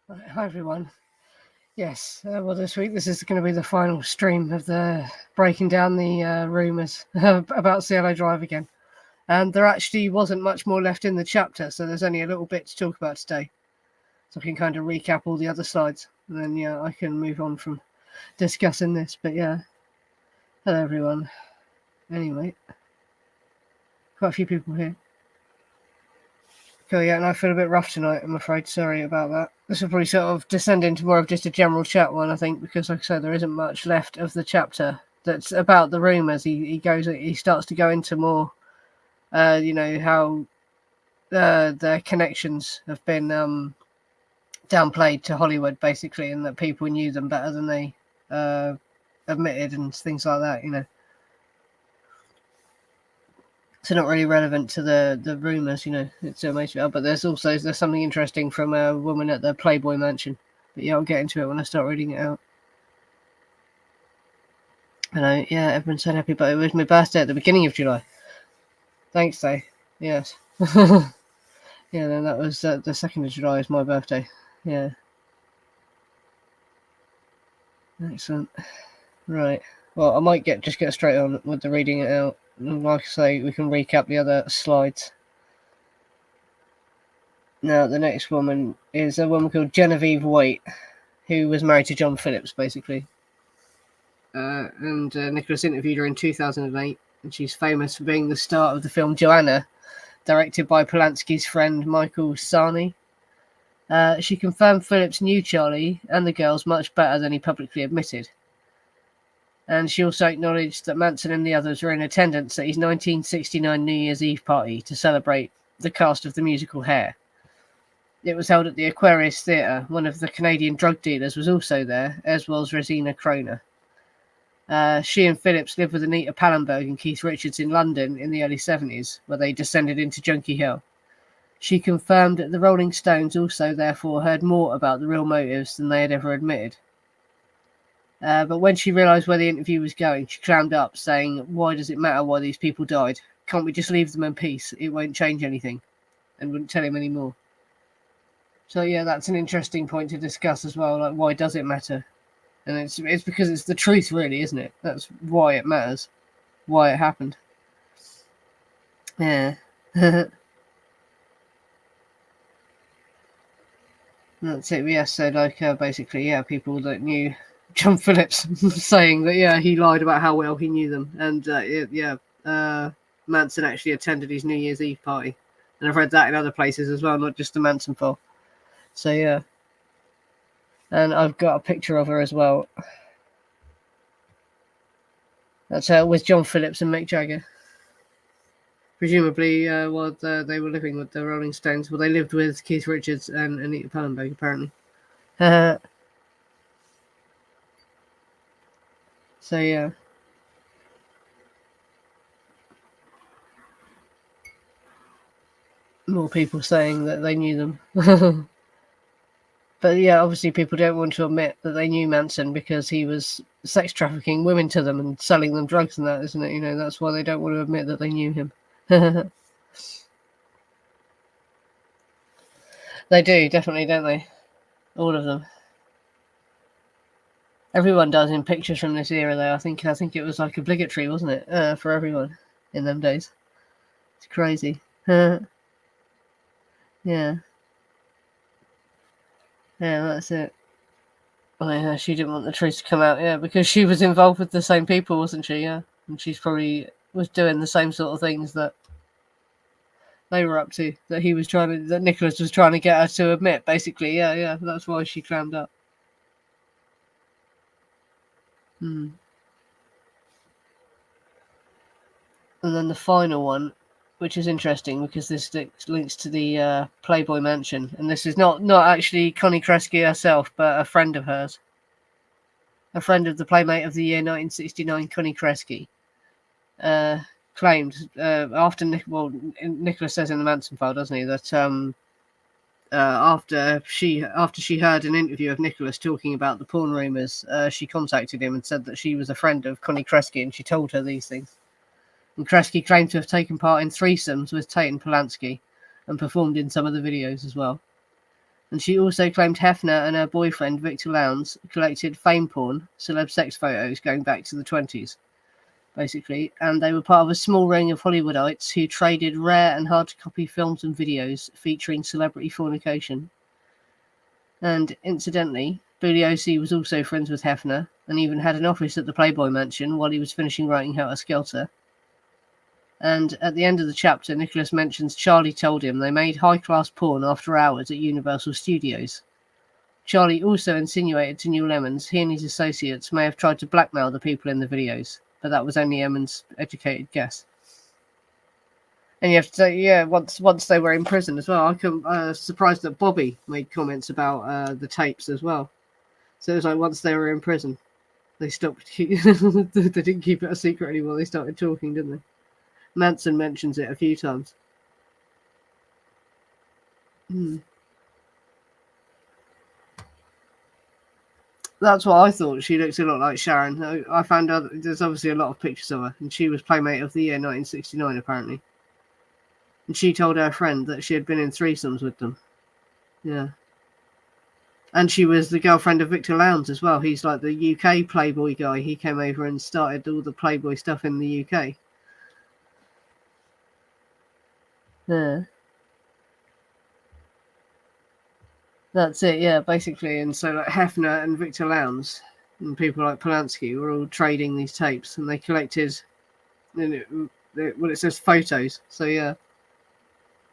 Hi everyone. Yes, well, this week this is going to be the final stream of the breaking down the rumours about Cielo Drive again. And there actually wasn't much more left in the chapter, so there's only a little bit to talk about today. So I can kind of recap all the other slides, and then I can move on from discussing this. But yeah, hello everyone. Anyway, quite a few people here. Cool, yeah, and I feel a bit rough tonight, I'm afraid. Sorry about that. This will probably sort of descend into more of just a general chat one, I think, because, like I said, there isn't much left of the chapter that's about the rumours. He starts to go into more, how their connections have been downplayed to Hollywood, basically, and that people knew them better than they admitted and things like that. So not really relevant to the rumours, it's but there's something interesting from a woman at the Playboy Mansion. But yeah, I'll get into it when I start reading it out. And everyone said happy birthday. It was my birthday at the beginning of July. Thanks, Day. Yes. Yeah, then that was the 2nd of July is my birthday. Yeah. Excellent. Right. Well, I might just get straight on with the reading it out. Like I say, we can recap the other slides. Now, the next woman is a woman called Genevieve White, who was married to John Phillips, basically. And Nicholas interviewed her in 2008, and she's famous for being the star of the film Joanna, directed by Polanski's friend Michael Sarni. She confirmed Phillips knew Charlie and the girls much better than he publicly admitted. And she also acknowledged that Manson and the others were in attendance at his 1969 New Year's Eve party to celebrate the cast of the musical Hair. It was held at the Aquarius Theatre. One of the Canadian drug dealers was also there, as was Rosina Kroner. She and Phillips lived with Anita Pallenberg and Keith Richards in London in the early 70s, where they descended into junkie hell. She confirmed that the Rolling Stones also therefore heard more about the real motives than they had ever admitted. But when she realised where the interview was going, she clammed up, saying, "Why does it matter why these people died? Can't we just leave them in peace? It won't change anything," and wouldn't tell him any more. So yeah, that's an interesting point to discuss as well. Like, why does it matter? And it's because it's the truth, really, isn't it? That's why it matters, why it happened. Yeah. That's it. Yeah. So basically, people that knew John Phillips saying that he lied about how well he knew them, and Manson actually attended his New Year's Eve party, and I've read that in other places as well, not just the Manson File. So yeah, and I've got a picture of her as well. That's with John Phillips and Mick Jagger. Presumably, while they were living with the Rolling Stones, well, they lived with Keith Richards and Anita Pallenberg, apparently. So yeah. More people saying that they knew them. But yeah, obviously people don't want to admit that they knew Manson because he was sex trafficking women to them and selling them drugs and that, isn't it? That's why they don't want to admit that they knew him. They do, definitely, don't they? All of them. Everyone does in pictures from this era, though. I think it was like obligatory, wasn't it, for everyone in them days? It's crazy. Yeah. Yeah, that's it. Oh, yeah, she didn't want the truth to come out, because she was involved with the same people, wasn't she? Yeah, and she's probably was doing the same sort of things that they were up to. That Nicholas was trying to get her to admit, basically. Yeah. That's why she clammed up. And then the final one, which is interesting because this links to the Playboy Mansion, and this is not actually Connie Kresge herself, but a friend of hers, a friend of the Playmate of the Year 1969, Connie Kresge, claimed after Nicholas says in the Manson File, doesn't he, that after she heard an interview of Nicholas talking about the porn rumours, she contacted him and said that she was a friend of Connie Kresge, and she told her these things. And Kresge claimed to have taken part in threesomes with Tate and Polanski and performed in some of the videos as well. And she also claimed Hefner and her boyfriend, Victor Lowndes, collected fame porn, celeb sex photos going back to the 20s, basically. And they were part of a small ring of Hollywoodites who traded rare and hard-to-copy films and videos featuring celebrity fornication. And incidentally, Bugliosi was also friends with Hefner and even had an office at the Playboy Mansion while he was finishing writing Helter Skelter. And at the end of the chapter, Nicholas mentions Charlie told him they made high-class porn after hours at Universal Studios. Charlie also insinuated to Neil Emmons he and his associates may have tried to blackmail the people in the videos, but that was only Emmons' educated guess. And you have to say, yeah, once they were in prison as well. I was surprised that Bobby made comments about the tapes as well. So it was like once they were in prison, they stopped. They didn't keep it a secret anymore. They started talking, didn't they? Manson mentions it a few times. That's what I thought. She looks a lot like Sharon. I found out there's obviously a lot of pictures of her, and she was Playmate of the Year 1969, apparently. And she told her friend that she had been in threesomes with them. Yeah. And she was the girlfriend of Victor Lowndes as well. He's like the UK Playboy guy. He came over and started all the Playboy stuff in the UK. Yeah. That's it, yeah, basically. And so like Hefner and Victor Lowndes and people like Polanski were all trading these tapes, and they collected, it says photos. So yeah,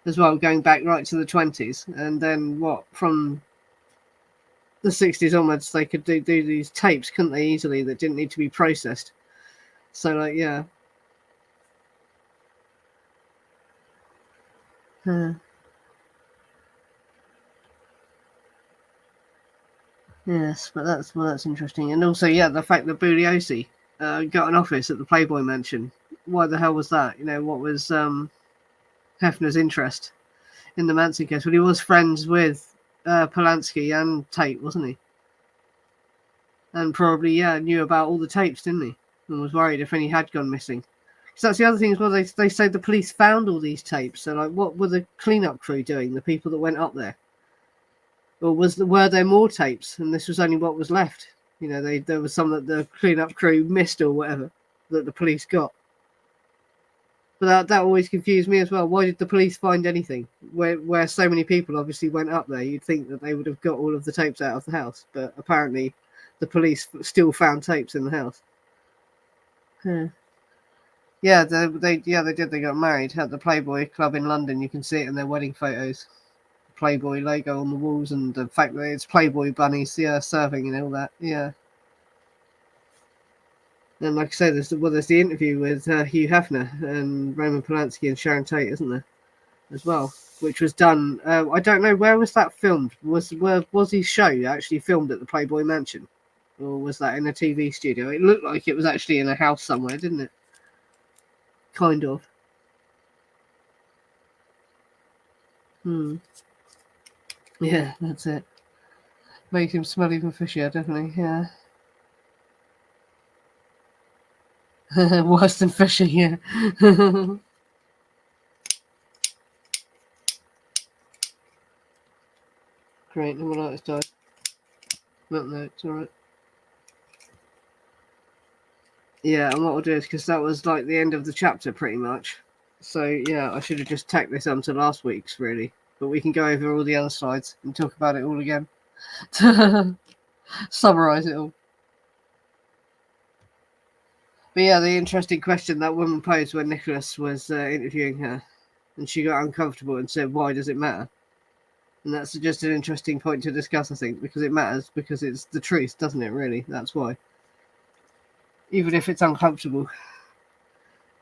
as well, going back right to the 20s, and then from the 60s onwards, they could do these tapes, couldn't they, easily, that didn't need to be processed. So like, yeah. Yes, but that's interesting. And also, yeah, the fact that Bugliosi got an office at the Playboy Mansion. Why the hell was that? What was Hefner's interest in the Manson case? Well, he was friends with Polanski and Tate, wasn't he? And probably, yeah, knew about all the tapes, didn't he? And was worried if any had gone missing. Because that's the other thing as well. They say the police found all these tapes. So, like, what were the cleanup crew doing? The people that went up there, or were there more tapes? And this was only what was left. There was some that the cleanup crew missed or whatever that the police got. But that always confused me as well. Why did the police find anything? Where so many people obviously went up there, you'd think that they would have got all of the tapes out of the house. But apparently, the police still found tapes in the house. Yeah, they did. They got married at the Playboy Club in London. You can see it in their wedding photos. Playboy logo on the walls, and the fact that it's Playboy bunnies, serving and all that. Yeah. And like I say, there's the interview with Hugh Hefner and Roman Polanski and Sharon Tate, isn't there, as well? Which was done. I don't know, where was that filmed. Was his show actually filmed at the Playboy Mansion, or was that in a TV studio? It looked like it was actually in a house somewhere, didn't it? Kind of. Yeah, that's it. Make him smell even fishier, definitely. Yeah. Worse than fishy, yeah. Great, no one else died. No, it's alright. Yeah, and what we'll do is, because that was like the end of the chapter pretty much. So yeah, I should have just tacked this on to last week's really. But we can go over all the other slides and talk about it all again. Summarise it all. But yeah, the interesting question that woman posed when Nicholas was interviewing her, and she got uncomfortable and said, "Why does it matter?" And that's just an interesting point to discuss, I think, because it matters, because it's the truth, doesn't it, really? That's why. Even if it's uncomfortable,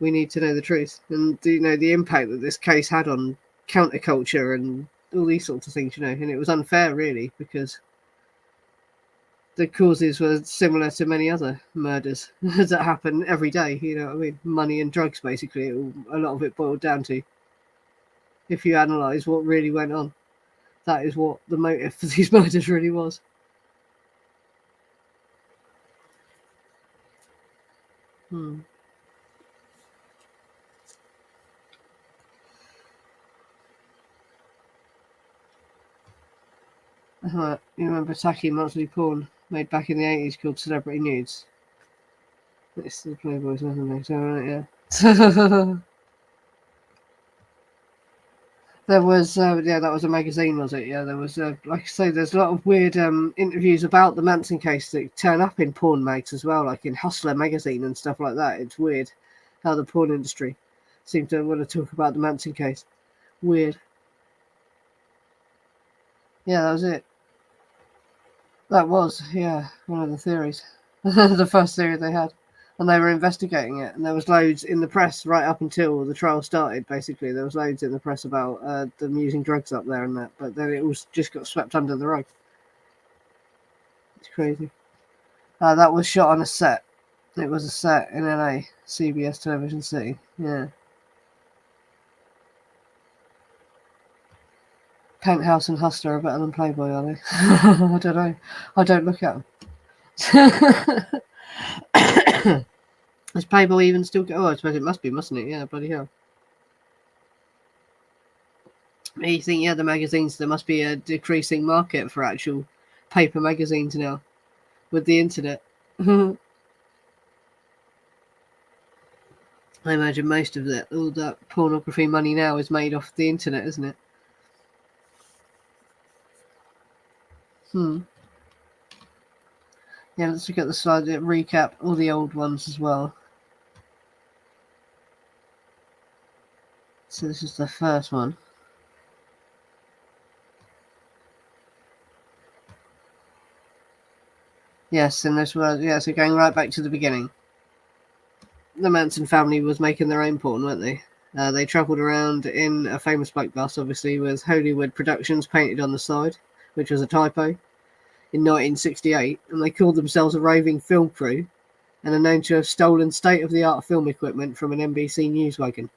we need to know the truth. And, the impact that this case had on counterculture and all these sorts of things, and it was unfair, really, because the causes were similar to many other murders that happen every day, what I mean? Money and drugs, basically, a lot of it boiled down to. If you analyse what really went on, that is what the motive for these murders really was. You remember tacky monthly porn made back in the 80s called Celebrity Nudes? It's the Playboys, wasn't it? So, yeah. There was, that was a magazine, was it? Yeah, there was, like I say, there's a lot of weird interviews about the Manson case that turn up in porn mags as well, like in Hustler magazine and stuff like that. It's weird how the porn industry seemed to want to talk about the Manson case. Weird. Yeah, that was it. That was, yeah, one of the theories. The first theory they had. And they were investigating it, and there was loads in the press right up until the trial started, basically. There was loads in the press about them using drugs up there and that, but then it was just got swept under the rug. It's crazy. That was shot on a set. It was a set in LA, CBS Television City. Yeah. Penthouse and Hustler are better than Playboy, are they? I don't know. I don't look at them. Is Playboy even still go? Oh, I suppose it must be, mustn't it? Yeah, bloody hell. You think, yeah, the magazines, there must be a decreasing market for actual paper magazines now with the internet. I imagine most of that, all that pornography money now is made off the internet, isn't it? Yeah, let's look at the slide that recap all the old ones as well. So this is the first one. Yes, and this was, yeah, so going right back to the beginning. The Manson family was making their own porn, weren't they? They travelled around in a famous black bus, obviously, with Hollywood Productions painted on the side, which was a typo, in 1968, and they called themselves a roving film crew, and are known to have stolen state-of-the-art film equipment from an NBC News wagon.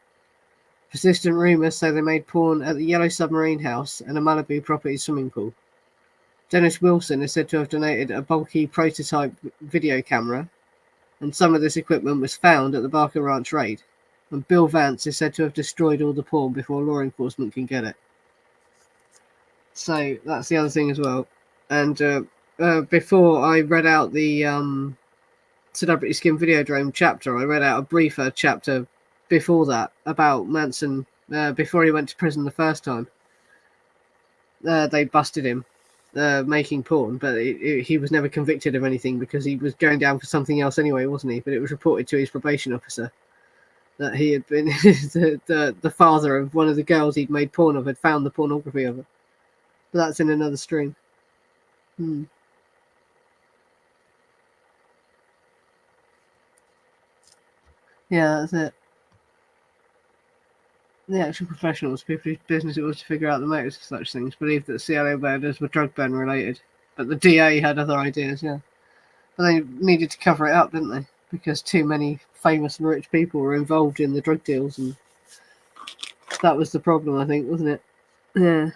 Persistent rumours say they made porn at the Yellow Submarine House and a Malibu property swimming pool. Dennis Wilson is said to have donated a bulky prototype video camera, and some of this equipment was found at the Barker Ranch raid. And Bill Vance is said to have destroyed all the porn before law enforcement can get it. So that's the other thing as well. And before I read out the Celebrity Skin Videodrome chapter, I read out a briefer chapter before that about Manson before he went to prison the first time. They busted him making porn, but he was never convicted of anything because he was going down for something else anyway, wasn't he? But it was reported to his probation officer that he had been the father of one of the girls he'd made porn of had found the pornography of her. But that's in another stream. Yeah, that's it. The actual professionals, people whose business it was to figure out the motives of such things, believed that Cielo murders were drug ban related. But the DA had other ideas, yeah. But they needed to cover it up, didn't they? Because too many famous and rich people were involved in the drug deals, and that was the problem, I think, wasn't it? Yeah.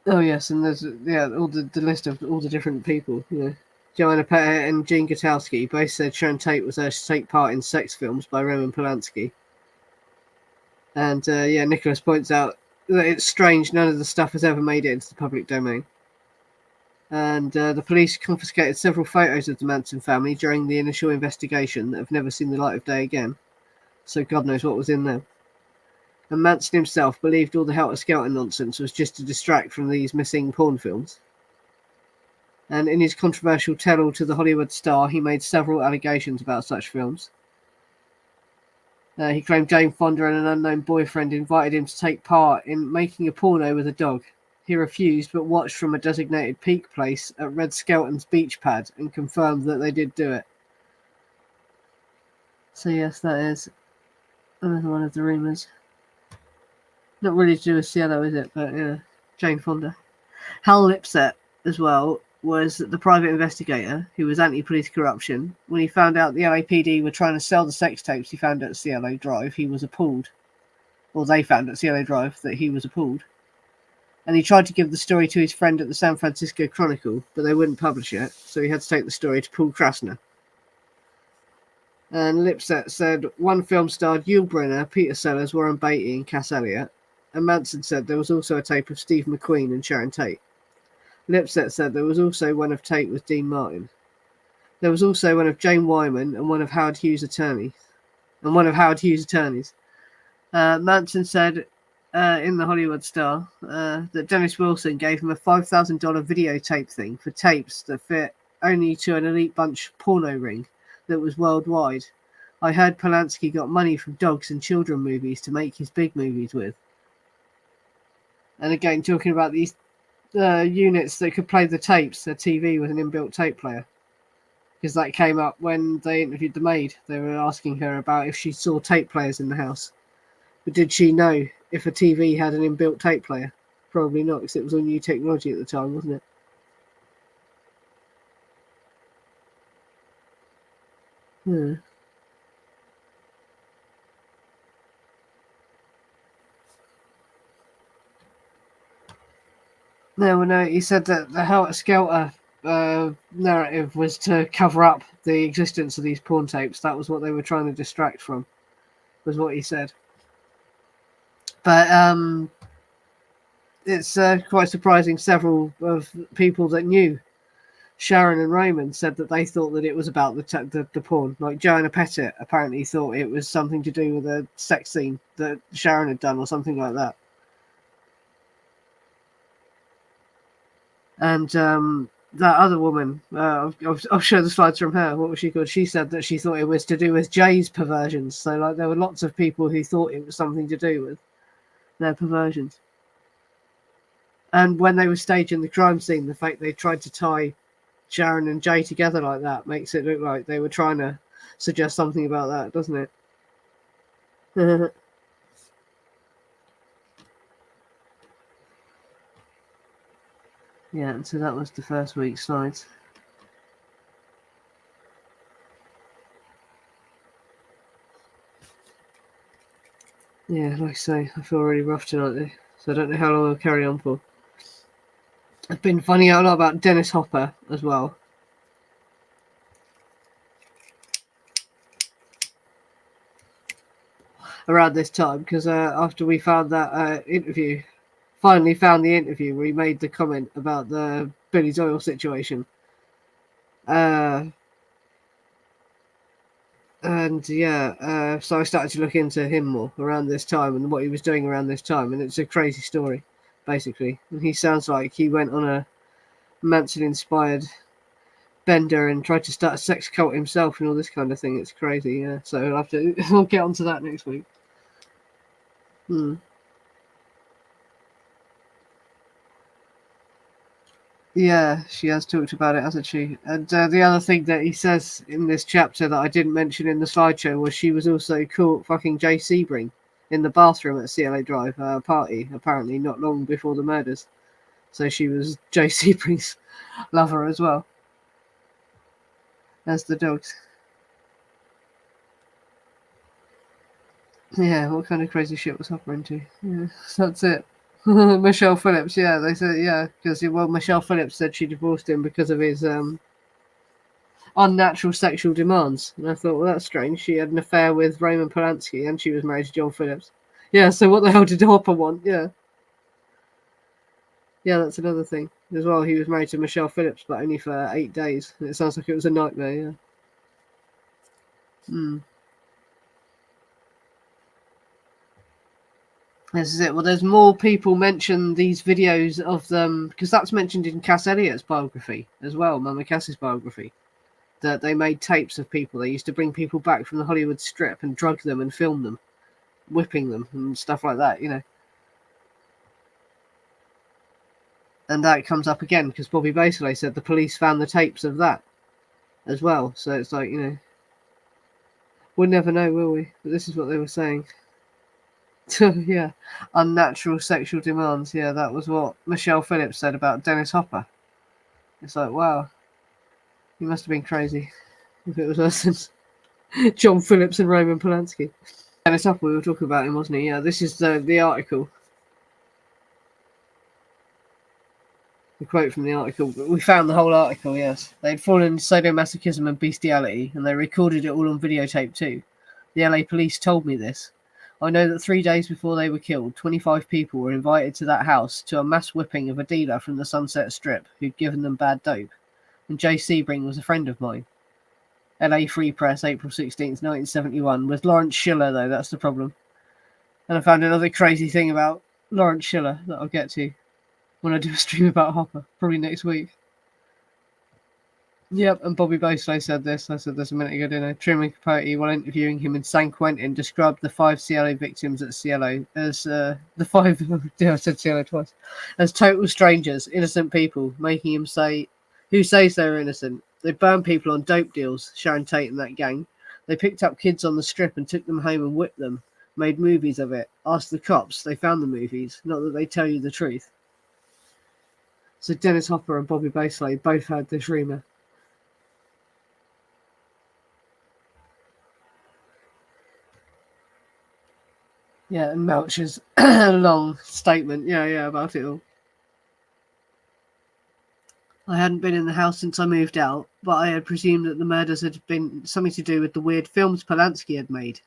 Oh yes, and there's all the list of all the different people. Yeah, Joanna Pettit and Jean Gutowski both said Sharon Tate was there to take part in sex films by Roman Polanski. And Nicholas points out that it's strange none of the stuff has ever made it into the public domain. And the police confiscated several photos of the Manson family during the initial investigation that have never seen the light of day again. So God knows what was in them. And Manson himself believed all the helter-skelter nonsense was just to distract from these missing porn films. And in his controversial tell-all to the Hollywood Star, he made several allegations about such films. He claimed Jane Fonda and an unknown boyfriend invited him to take part in making a porno with a dog. He refused, but watched from a designated peak place at Red Skelton's beach pad and confirmed that they did do it. So yes, that is another one of the rumours. Not really to do with Cielo, is it? But yeah, Jane Fonda. Hal Lipset, as well, was the private investigator who was anti-police corruption. When he found out the LAPD were trying to sell the sex tapes he found at Cielo Drive, he was appalled. Or they found at Cielo Drive that he was appalled. And he tried to give the story to his friend at the San Francisco Chronicle, but they wouldn't publish it, so he had to take the story to Paul Krasner. And Lipset said one film starred Yul Brynner, Peter Sellers, Warren Beatty, and Cass Elliot. And Manson said there was also a tape of Steve McQueen and Sharon Tate. Lipset said there was also one of Tate with Dean Martin. There was also one of Jane Wyman and one of Howard Hughes' attorneys. Manson said in the Hollywood Star that Dennis Wilson gave him a $5,000 videotape thing for tapes that fit only to an elite bunch porno ring that was worldwide. I heard Polanski got money from dogs and children movies to make his big movies with. And again, talking about these units that could play the tapes, a TV with an inbuilt tape player. Because that came up when they interviewed the maid. They were asking her about if she saw tape players in the house. But did she know if a TV had an inbuilt tape player? Probably not, because it was all new technology at the time, wasn't it? Hmm. No, he said that the Helter Skelter narrative was to cover up the existence of these porn tapes. That was what they were trying to distract from, was what he said. But it's quite surprising. Several of people that knew Sharon and Raymond said that they thought that it was about the porn. Like Joanna Pettit apparently thought it was something to do with a sex scene that Sharon had done or something like that. And that other woman, I'll show the slides from her. What was she called? She said that she thought it was to do with Jay's perversions. So like there were lots of people who thought it was something to do with their perversions. And when they were staging the crime scene, the fact they tried to tie Sharon and Jay together like that makes it look like they were trying to suggest something about that, doesn't it? Yeah, and so that was the first week's slides. Yeah, like I say, I feel really rough tonight, so I don't know how long I'll carry on for. I've been finding out a lot about Dennis Hopper as well. Around this time, because after we found that interview, finally found the interview where he made the comment about the Billy Doyle situation. And yeah, so I started to look into him more around this time and what he was doing around this time, and it's a crazy story, basically. And he sounds like he went on a Manson-inspired bender and tried to start a sex cult himself and all this kind of thing. It's crazy, yeah. So I'll get onto that next week. Yeah, she has talked about it, hasn't she? And the other thing that he says in this chapter that I didn't mention in the slideshow was she was also caught fucking Jay Sebring in the bathroom at Cielo Drive party, apparently not long before the murders. So she was Jay Sebring's lover as well as the dogs. Yeah, what kind of crazy shit was Hopper into? Yeah, that's it. Michelle Phillips, yeah, they said, yeah, because Michelle Phillips said she divorced him because of his unnatural sexual demands. And I thought, well, that's strange. She had an affair with Roman Polanski and she was married to John Phillips. Yeah, so what the hell did Hopper want? Yeah. Yeah, that's another thing. As well, he was married to Michelle Phillips, but only for 8 days. It sounds like it was a nightmare, yeah. This is it. Well, there's more people mention these videos of them, because that's mentioned in Cass Elliott's biography as well, Mama Cass's biography. That they made tapes of people. They used to bring people back from the Hollywood Strip and drug them and film them, whipping them and stuff like that, you know. And that comes up again because Bobby Basile said the police found the tapes of that as well. So it's like, you know, we'll never know, will we? But this is what they were saying. Yeah, unnatural sexual demands. Yeah, that was what Michelle Phillips said about Dennis Hopper. It's like, wow, he must have been crazy if it was us and John Phillips and Roman Polanski. Dennis Hopper, we were talking about him, wasn't he? Yeah, this is the article. The quote from the article. We found the whole article, yes. They'd fallen into sadomasochism and bestiality, and they recorded it all on videotape too. The LA police told me this. I know that 3 days before they were killed, 25 people were invited to that house to a mass whipping of a dealer from the Sunset Strip who'd given them bad dope. And Jay Sebring was a friend of mine. LA Free Press, April 16th, 1971. With Lawrence Schiller, though, that's the problem. And I found another crazy thing about Lawrence Schiller that I'll get to when I do a stream about Hopper, probably next week. Yep, and Bobby Bosley said this. I said this a minute ago, didn't I? Truman Capote, while interviewing him in San Quentin, described the 5 Cielo victims at Cielo as the 5. I said Cielo twice. As total strangers, innocent people, making him say, "Who says they're innocent? They burned people on dope deals." Sharon Tate and that gang. They picked up kids on the strip and took them home and whipped them. Made movies of it. Asked the cops. They found the movies. Not that they tell you the truth. So Dennis Hopper and Bobby Bosley both heard this rumour. Yeah, and Melcher's long statement, about it all. I hadn't been in the house since I moved out, but I had presumed that the murders had been something to do with the weird films Polanski had made,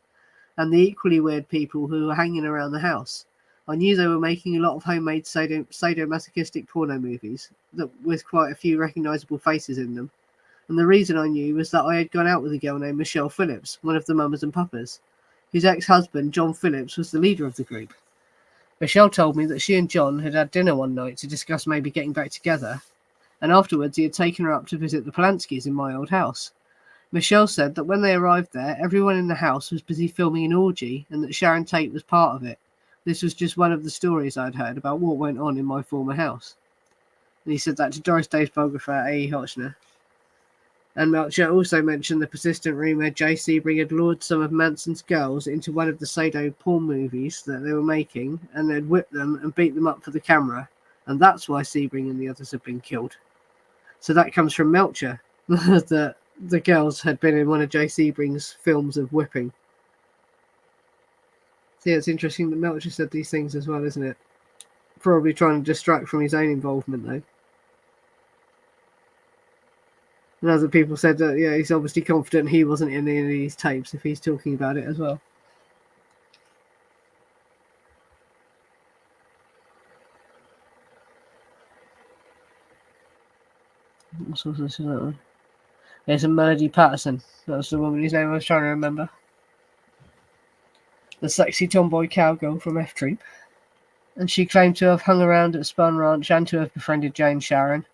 and the equally weird people who were hanging around the house. I knew they were making a lot of homemade sadomasochistic porno movies with quite a few recognisable faces in them. And the reason I knew was that I had gone out with a girl named Michelle Phillips, one of the Mamas and Papas. His ex-husband, John Phillips, was the leader of the group. Michelle told me that she and John had had dinner one night to discuss maybe getting back together, and afterwards he had taken her up to visit the Polanskis in my old house. Michelle said that when they arrived there, everyone in the house was busy filming an orgy and that Sharon Tate was part of it. This was just one of the stories I'd heard about what went on in my former house. And he said that to Doris Day's biographer, A.E. Hotchner. And Melcher also mentioned the persistent rumour Jay Sebring had lured some of Manson's girls into one of the Sado porn movies that they were making, and they'd whipped them and beat them up for the camera, and that's why Sebring and the others had been killed. So that comes from Melcher, that the girls had been in one of Jay Sebring's films of whipping. See, it's interesting that Melcher said these things as well, isn't it? Probably trying to distract from his own involvement, though. And other people said that, he's obviously confident he wasn't in any of these tapes if he's talking about it as well. What's also that one? There's a Mie Patterson. That's the woman whose name I was trying to remember. The sexy tomboy cowgirl from F Troop. And she claimed to have hung around at Spun Ranch and to have befriended Jay and Sharon.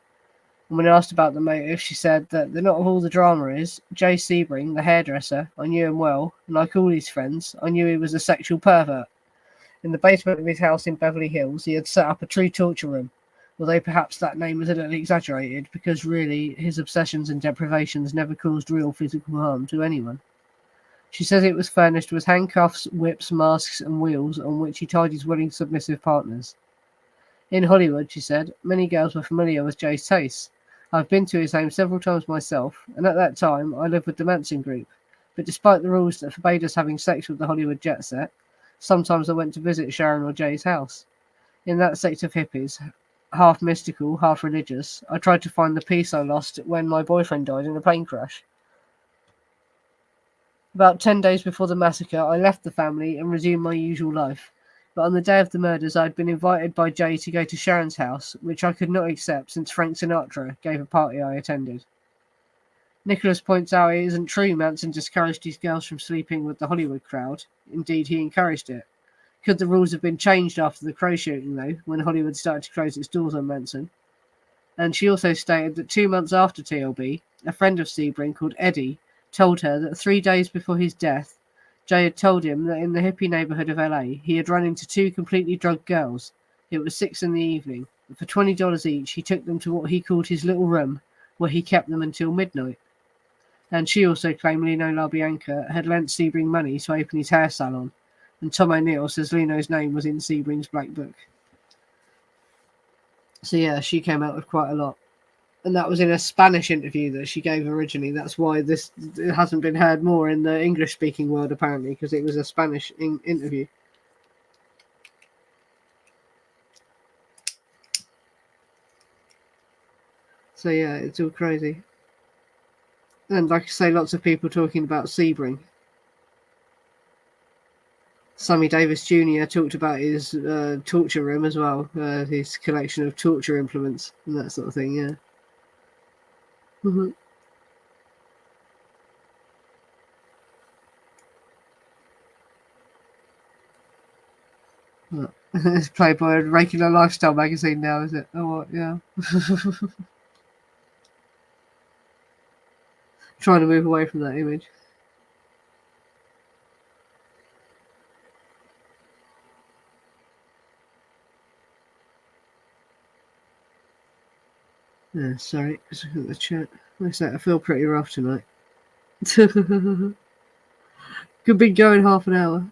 And when asked about the motive, she said that the knot of all the drama is Jay Sebring, the hairdresser, I knew him well, and like all his friends, I knew he was a sexual pervert. In the basement of his house in Beverly Hills, he had set up a true torture room, although perhaps that name was a little exaggerated, because really his obsessions and deprivations never caused real physical harm to anyone. She says it was furnished with handcuffs, whips, masks, and wheels on which he tied his willing, submissive partners. In Hollywood, she said, many girls were familiar with Jay's tastes. I've been to his home several times myself, and at that time I lived with the Manson group. But despite the rules that forbade us having sex with the Hollywood jet set, sometimes I went to visit Sharon or Jay's house. In that sect of hippies, half mystical, half religious, I tried to find the peace I lost when my boyfriend died in a plane crash. About 10 days before the massacre, I left the family and resumed my usual life. But on the day of the murders, I had been invited by Jay to go to Sharon's house, which I could not accept since Frank Sinatra gave a party I attended. Nicholas points out it isn't true Manson discouraged his girls from sleeping with the Hollywood crowd. Indeed, he encouraged it. Could the rules have been changed after the Crow shooting, though, when Hollywood started to close its doors on Manson? And she also stated that 2 months after TLB, a friend of Sebring called Eddie told her that 3 days before his death, Jay had told him that in the hippie neighborhood of LA, he had run into 2 completely drugged girls. It was 6 in the evening, and for $20 each, he took them to what he called his little room, where he kept them until midnight. And she also claimed Lino LaBianca had lent Sebring money to open his hair salon, and Tom O'Neill says Lino's name was in Sebring's black book. So yeah, she came out with quite a lot. And that was in a Spanish interview that she gave originally. That's why it hasn't been heard more in the English-speaking world, apparently, because it was a Spanish interview. So yeah, it's all crazy. And like I say, lots of people talking about Sebring. Sammy Davis Jr. talked about his torture room as well, his collection of torture implements and that sort of thing. Yeah. Mm-hmm. It's Playboy, a regular lifestyle magazine now, is it? Oh, what? Yeah. Trying to move away from that image. Yeah, sorry, just look at the chat. I feel pretty rough tonight. Could be going half an hour.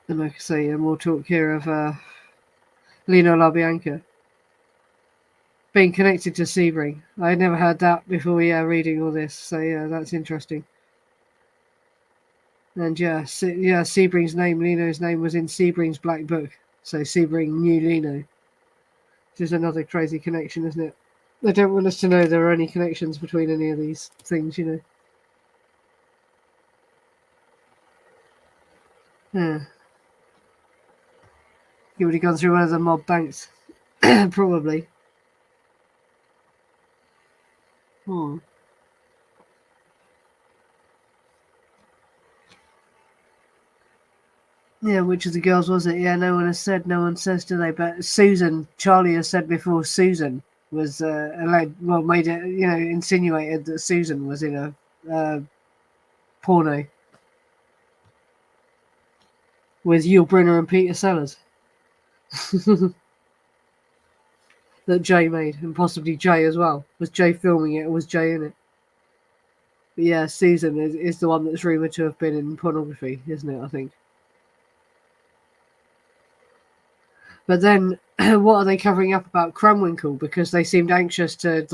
And like I say, more talk here of Lino LaBianca being connected to Sebring. I had never heard that before, reading all this. So yeah, that's interesting. And yeah, Sebring's name, Lino's name was in Sebring's Black Book. So Sebring knew Lino. Which is another crazy connection, isn't it? They don't want us to know there are any connections between any of these things, Yeah. He would have gone through one of the mob banks. Probably. Hmm. Yeah, which of the girls was it? Yeah, no one has said. No one says, do they? But Susan, Charlie has said before. Susan was made it. Insinuated that Susan was in a porno with Yul Brynner and Peter Sellers that Jay made, and possibly Jay as well. Was Jay filming it, or was Jay in it? But yeah, Susan is the one that's rumoured to have been in pornography, isn't it? I think. But then, what are they covering up about Crumwinkle? Because they seemed anxious to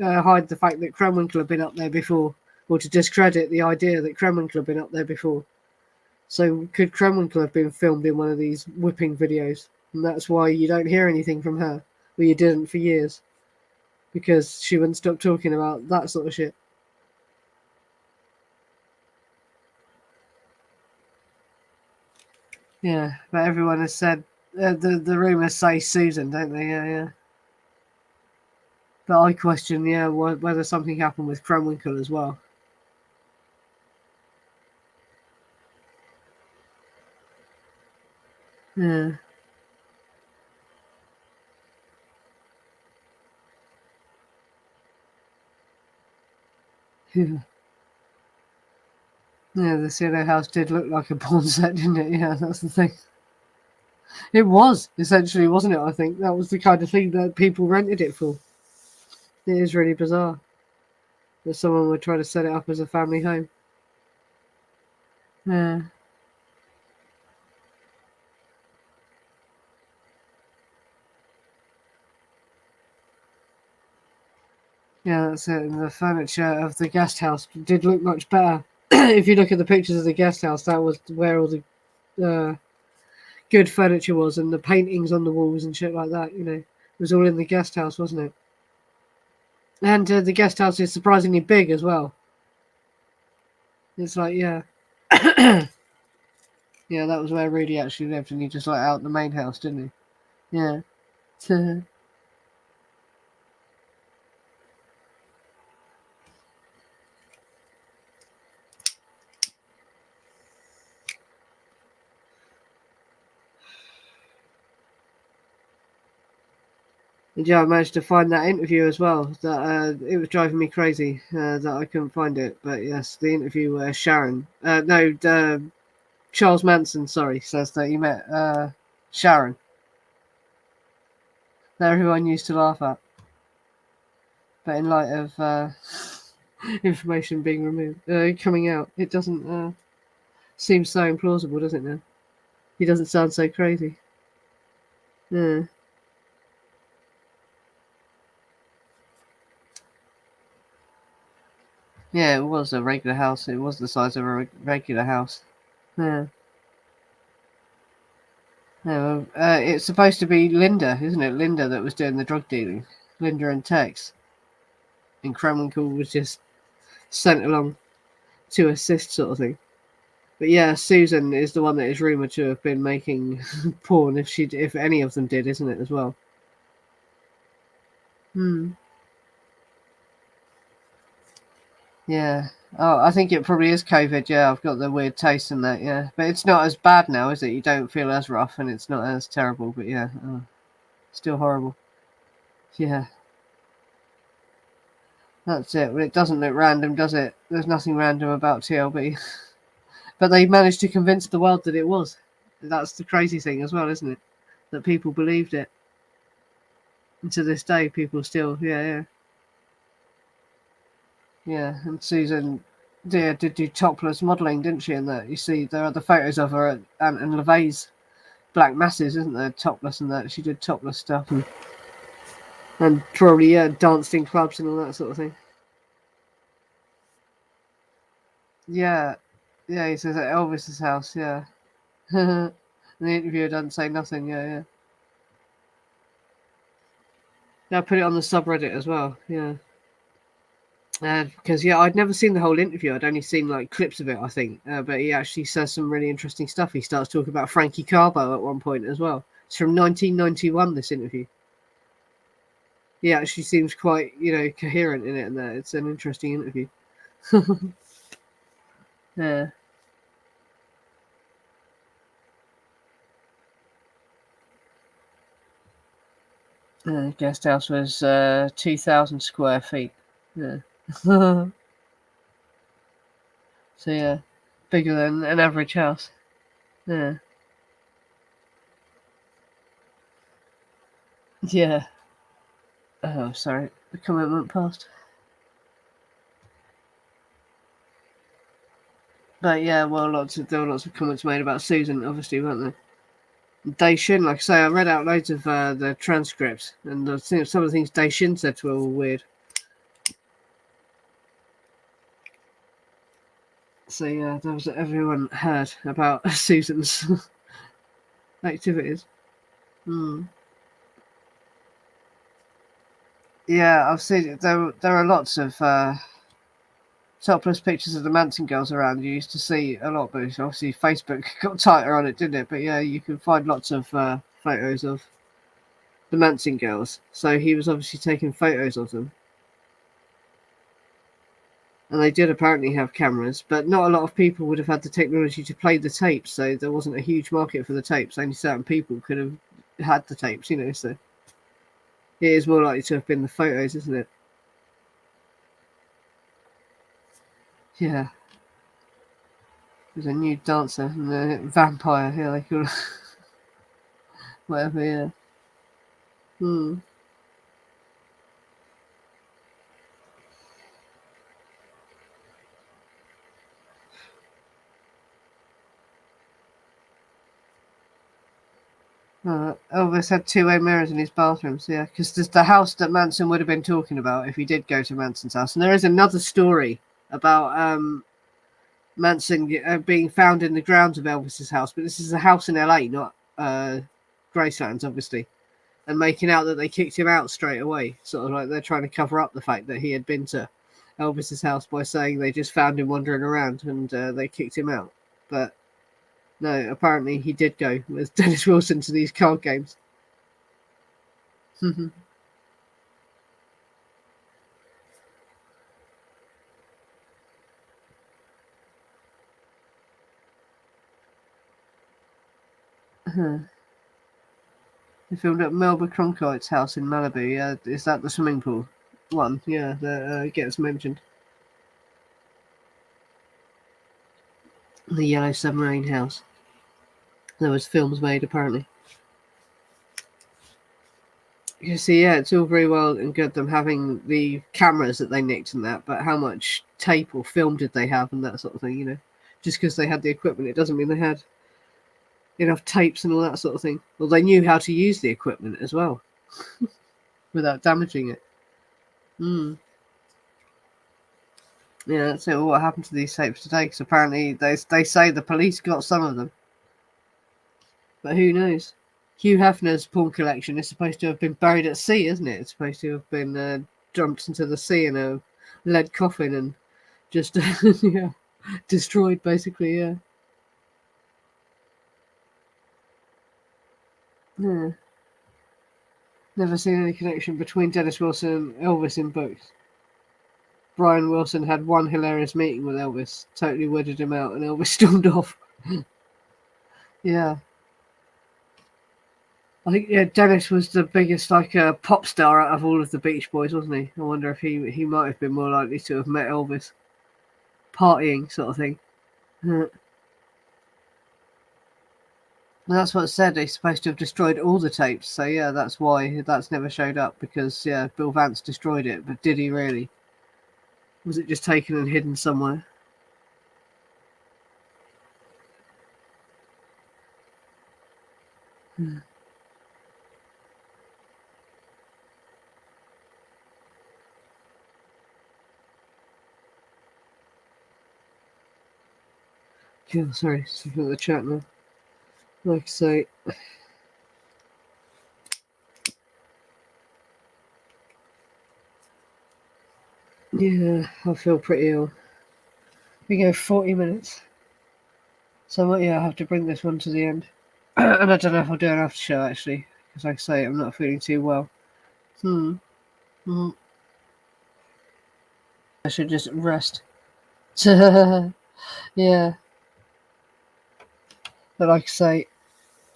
hide the fact that Crumwinkle had been up there before, or to discredit the idea that Crumwinkle had been up there before. So could Crumwinkle have been filmed in one of these whipping videos? And that's why you don't hear anything from her, or you didn't for years, because she wouldn't stop talking about that sort of shit. Yeah, but everyone has said the rumours say Susan, don't they? Yeah. But I question, whether something happened with Crumwinkle as well. Yeah. Yeah. Yeah, the Cielo house did look like a porn set, didn't it? Yeah, that's the thing. It was, essentially, wasn't it? I think that was the kind of thing that people rented it for. It is really bizarre that someone would try to set it up as a family home. Yeah. Yeah, that's it. And the furniture of the guest house did look much better. If you look at the pictures of the guest house, that was where all the good furniture was, and the paintings on the walls and shit like that. It was all in the guest house, wasn't it? And the guest house is surprisingly big as well. It's like, yeah. Yeah, that was where Rudy actually lived, and he just let out the main house, didn't he? Yeah. And yeah, I managed to find that interview as well. That it was driving me crazy that I couldn't find it. But yes, the interview where Sharon, Charles Manson, sorry, says that he met Sharon. That everyone used to laugh at. But in light of information being removed, coming out, it doesn't seem so implausible, does it now? He doesn't sound so crazy. Yeah. Yeah, it was a regular house. It was the size of a regular house. Yeah. No, it's supposed to be Linda, isn't it? Linda that was doing the drug dealing. Linda and Tex. And Kremlinkel was just sent along to assist, sort of thing. But yeah, Susan is the one that is rumoured to have been making porn, if any of them did, isn't it, as well? Yeah. Oh, I think it probably is COVID. Yeah, I've got the weird taste in that. Yeah, but it's not as bad now, is it? You don't feel as rough, and it's not as terrible. But yeah, still horrible. Yeah, that's it. But it doesn't look random, does it? There's nothing random about TLB. But they managed to convince the world that it was. That's the crazy thing as well, isn't it? That people believed it. And to this day, people still, yeah. And Susan, did do topless modelling, didn't she? And that you see, there are the photos of her at Ant and LaVey's Black Masses, isn't there? Topless and that. She did topless stuff and probably danced in clubs and all that sort of thing. Yeah, yeah. He says at Elvis's house. Yeah. And the interviewer doesn't say nothing. Yeah. Yeah, I put it on the subreddit as well. Yeah. Because I'd never seen the whole interview. I'd only seen like clips of it, I think. But he actually says some really interesting stuff. He starts talking about Frankie Carbo at one point as well. It's from 1991. This interview. He actually seems quite, coherent in it, and that it's an interesting interview. Yeah. The guest house was 2,000 square feet. Yeah. So yeah, bigger than an average house. Yeah. Yeah. Oh, sorry. The comment went past. But yeah, well, there were lots of comments made about Susan, obviously, weren't there? Daishin, like I say, I read out loads of the transcripts, and some of the things Daishin said to her were weird. So yeah, that was everyone heard about Susan's activities. Yeah, I've seen it. There are lots of topless pictures of the Manson girls around. You used to see a lot, but obviously Facebook got tighter on it, didn't it? But yeah, you can find lots of photos of the Manson girls. So he was obviously taking photos of them. And they did apparently have cameras, but not a lot of people would have had the technology to play the tapes, so there wasn't a huge market for the tapes. Only certain people could have had the tapes, so it is more likely to have been the photos, isn't it? Yeah. There's a new dancer and the vampire, yeah, they call it. Whatever, yeah. Hmm. Elvis had two-way mirrors in his bathrooms, yeah, because there's the house that Manson would have been talking about if he did go to Manson's house. And there is another story about Manson being found in the grounds of Elvis's house, but this is a house in LA, not Gracelands, obviously, and making out that they kicked him out straight away. Sort of like they're trying to cover up the fact that he had been to Elvis's house by saying they just found him wandering around and they kicked him out. But no, apparently he did go with Dennis Wilson to these card games. They filmed at Melba Cronkite's house in Malibu. Is that the swimming pool one? Yeah, that gets mentioned. The Yellow Submarine House. There was films made apparently. You see, yeah, it's all very well and good them having the cameras that they nicked and that, but how much tape or film did they have and that sort of thing? Just because they had the equipment, it doesn't mean they had enough tapes and all that sort of thing. Well, they knew how to use the equipment as well without damaging it. Yeah, that's it. Well, what happened to these tapes today? Because apparently they say the police got some of them, but who knows? Hugh Hefner's porn collection is supposed to have been buried at sea, isn't it? It's supposed to have been dumped into the sea in a lead coffin and just yeah, destroyed, basically. Yeah. Yeah. Never seen any connection between Dennis Wilson and Elvis in books. Brian Wilson had one hilarious meeting with Elvis, totally weirded him out, and Elvis stormed off. Yeah. I think Dennis was the biggest pop star out of all of the Beach Boys, wasn't he? I wonder if he might have been more likely to have met Elvis, partying sort of thing. Well, that's what it said. He's supposed to have destroyed all the tapes, so yeah, that's why that's never showed up, because Bill Vance destroyed it. But did he really? Was it just taken and hidden somewhere? Yeah, sorry, looking at the chat now. Like I say, yeah, I feel pretty ill. We go 40 minutes. So yeah, I have to bring this one to the end. And I don't know if I'll do an after show, actually, because like I say, I'm not feeling too well. I should just rest. Yeah. But like I say,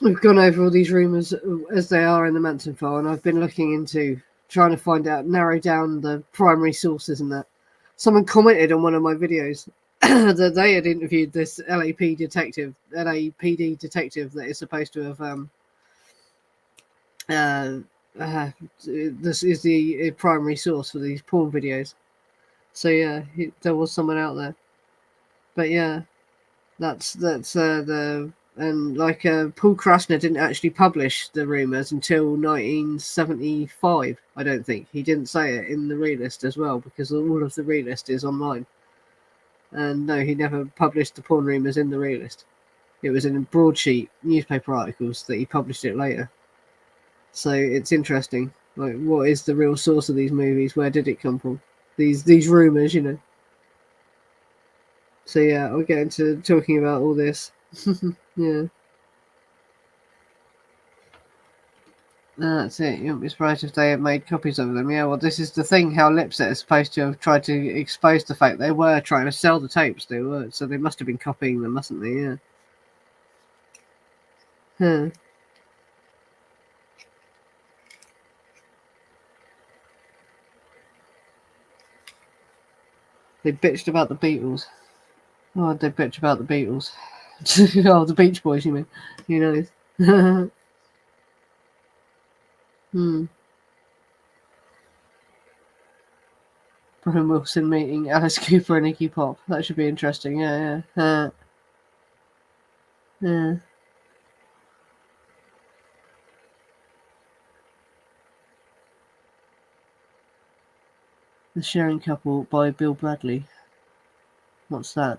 we've gone over all these rumours as they are in the Manson File, and I've been looking into trying to find out, narrow down the primary sources and that. Someone commented on one of my videos that they had interviewed this LAPD detective that is supposed to have this is the primary source for these porn videos. So yeah, there was someone out there. But yeah, that's the and Paul Krasner didn't actually publish the rumours until 1975. I don't think he didn't say it in the relist as well, because all of the relist is online. And no, he never published the porn rumours in the relist. It was in broadsheet newspaper articles that he published it later. So it's interesting. Like, what is the real source of these movies? Where did it come from? These rumours, you know. So yeah, I'll get into talking about all this. Yeah. That's it. You wouldn't be surprised if they had made copies of them. Yeah, well, this is the thing. How Lipset is supposed to have tried to expose the fact they were trying to sell the tapes. They were, so they must have been copying them, mustn't they? Yeah. Huh. They bitched about the Beatles. Oh, they bitch about the Beatles. Oh, the Beach Boys, you mean? Who knows? Brian Wilson meeting Alice Cooper and Iggy Pop. That should be interesting. Yeah, yeah. Yeah. The Sharing Couple by Bill Bradley. What's that?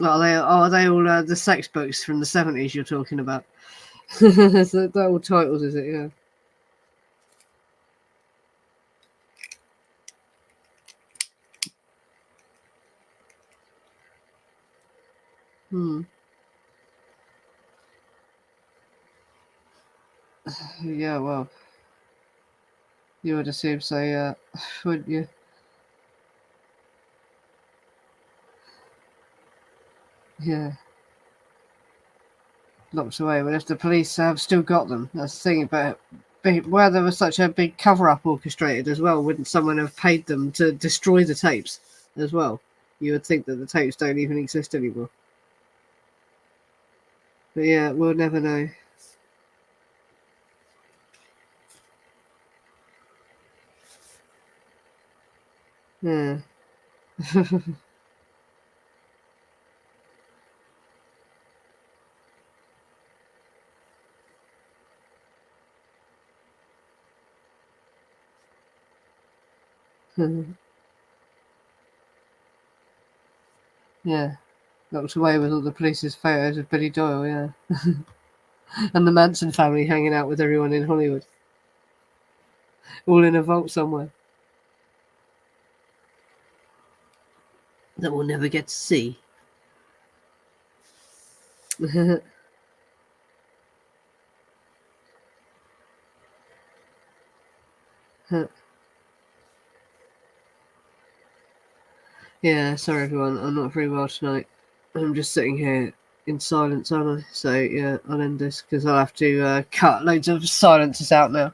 Are they all the sex books from the 70s you're talking about? That all titles, is it? Yeah. Yeah, well, you would assume so, yeah. Wouldn't you? Yeah. Locked away. But if the police have still got them, that's the thing. But where there was such a big cover-up orchestrated as well, wouldn't someone have paid them to destroy the tapes as well? You would think that the tapes don't even exist anymore. But yeah, we'll never know. Yeah. Yeah. locked away with all the police's photos of Billy Doyle, yeah. And the Manson family hanging out with everyone in Hollywood. All in a vault somewhere. That we'll never get to see. Yeah, sorry everyone, I'm not very well tonight. I'm just sitting here in silence, aren't I? So yeah, I'll end this because I'll have to cut loads of silences out now.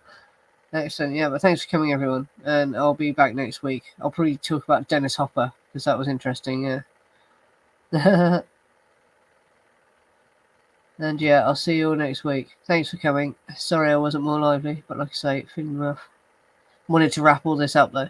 Excellent, yeah, but thanks for coming everyone, and I'll be back next week. I'll probably talk about Dennis Hopper because that was interesting, yeah. And yeah, I'll see you all next week. Thanks for coming. Sorry I wasn't more lively, but like I say, feeling rough. Wanted to wrap all this up though.